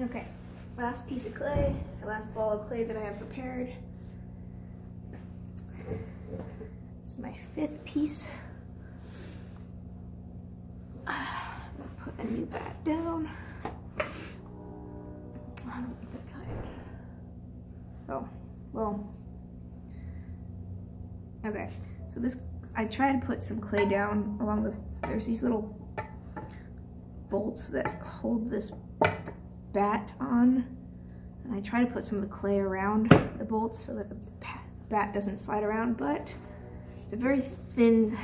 Okay, last piece of clay, the last ball of clay that I have prepared. This is my 5th piece. Put a new bat down. I don't like that kind. Oh, well. Okay, so this, I try to put some clay down along the, there's these little bolts that hold this bat on, and I try to put some of the clay around the bolts so that the bat doesn't slide around, but it's a very thin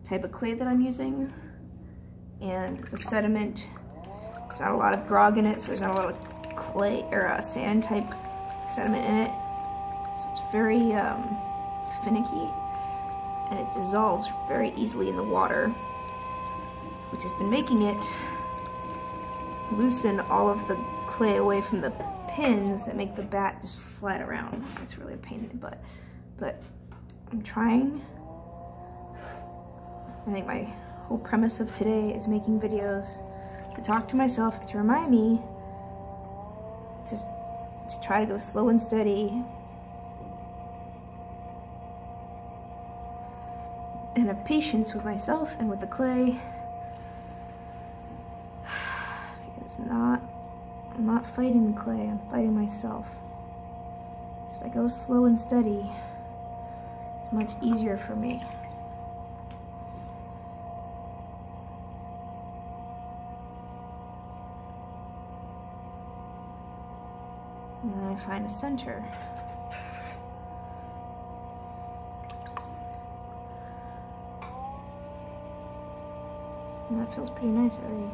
type of clay that I'm using, and the sediment, there's not a lot of grog in it, so there's not a lot of clay or sand type sediment in it, so it's very finicky, and it dissolves very easily in the water, which has been making it loosen all of the clay away from the pins that make the bat just slide around. It's really a pain in the butt, but I'm trying. I think my whole premise of today is making videos to talk to myself, to remind me to try to go slow and steady and have patience with myself and with the clay. I'm not fighting the clay, I'm fighting myself. So if I go slow and steady, it's much easier for me. And then I find a center. And that feels pretty nice already.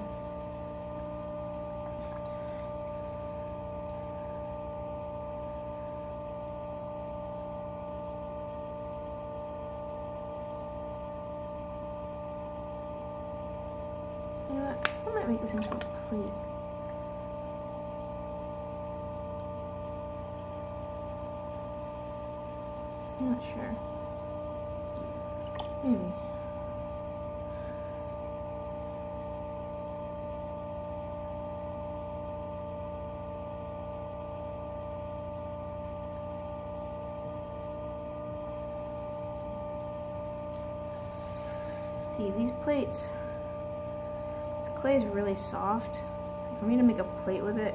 I might make this into a plate. I'm not sure. Maybe. See, these plates, clay is really soft, so for me to make a plate with it,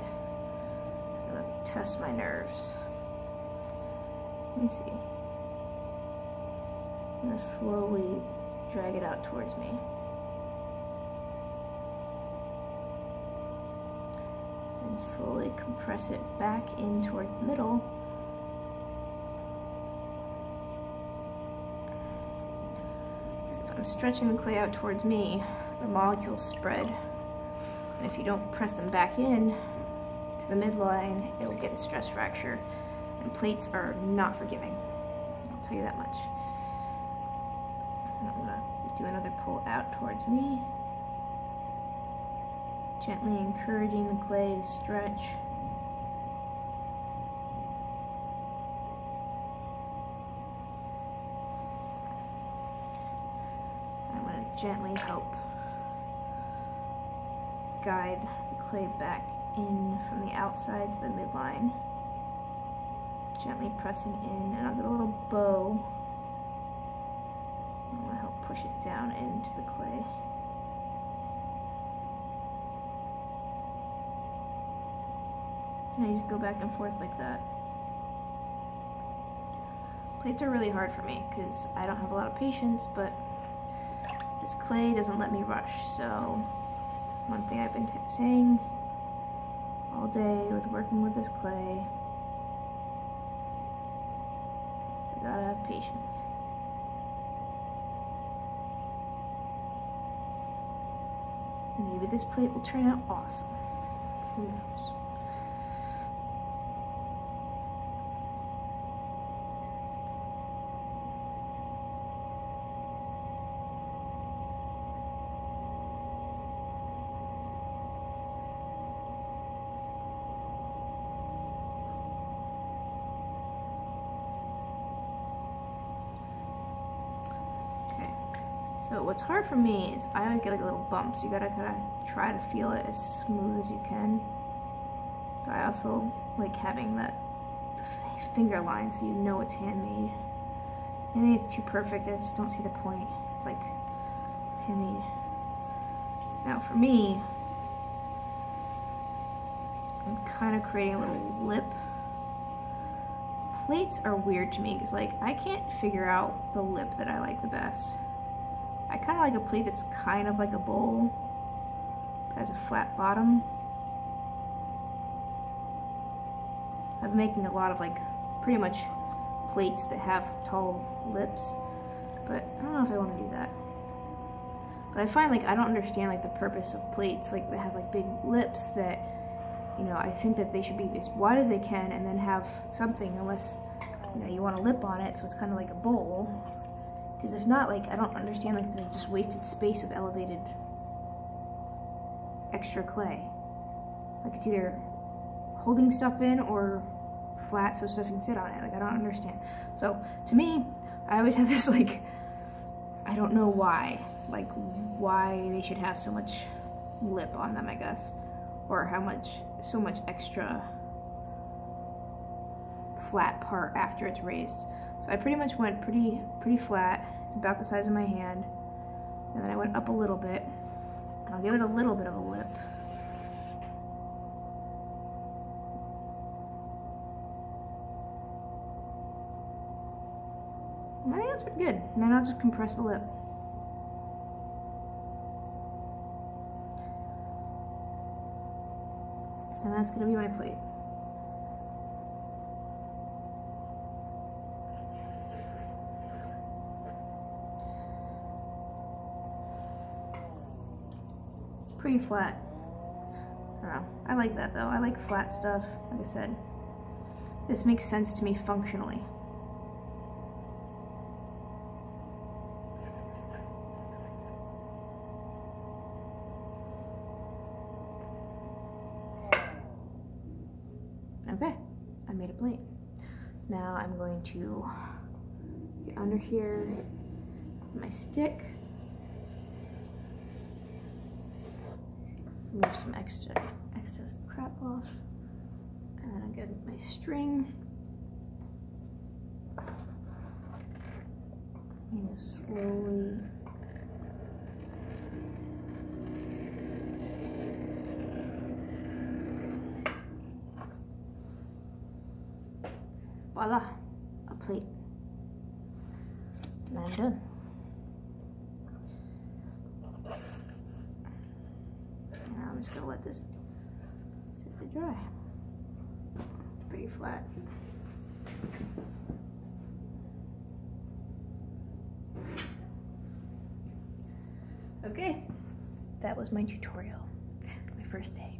I'm gonna test my nerves. Let me see. I'm gonna slowly drag it out towards me. And slowly compress it back in toward the middle. So if I'm stretching the clay out towards me, the molecules spread, and if you don't press them back in to the midline, it'll get a stress fracture, and plates are not forgiving. I'll tell you that much. And I'm gonna do another pull out towards me, gently encouraging the clay to stretch. I'm gonna gently help guide the clay back in from the outside to the midline. Gently pressing in, and I'll get a little bow. I'm going to help push it down into the clay. And I just go back and forth like that. Plates are really hard for me because I don't have a lot of patience, but this clay doesn't let me rush, so one thing I've been saying all day with working with this clay, I gotta have patience. Maybe this plate will turn out awesome. Who knows? So what's hard for me is I always get like a little bump, so you gotta kind of try to feel it as smooth as you can. But I also like having that finger line so you know it's handmade. I think it's too perfect, I just don't see the point. It's like, it's handmade. Now for me, I'm kind of creating a little lip. Plates are weird to me because like I can't figure out the lip that I like the best. I kind of like a plate that's kind of like a bowl, but has a flat bottom. I'm making a lot of like pretty much plates that have tall lips, but I don't know if I want to do that. But I find like I don't understand like the purpose of plates like that have like big lips that, you know, I think that they should be as wide as they can and then have something, unless, you know, you want a lip on it so it's kind of like a bowl. Because if not, like, I don't understand like the just wasted space of elevated extra clay. Like it's either holding stuff in or flat so stuff can sit on it. Like I don't understand. So to me, I always have this like, I don't know why. Like why they should have so much lip on them, I guess. Or so much extra flat part after it's raised. So I pretty much went pretty flat. It's about the size of my hand. And then I went up a little bit. And I'll give it a little bit of a lip. I think that's pretty good. And then I'll just compress the lip. And that's going to be my plate. Pretty flat. I don't know. I like that though. I like flat stuff, like I said. This makes sense to me functionally. Okay, I made a plate. Now I'm going to get under here with my stick, remove some excess crap off, and then I get my string and just slowly voila, a plate. And I'm done. Now I'm just gonna let this sit to dry. Pretty flat. Okay, that was my tutorial. My first day.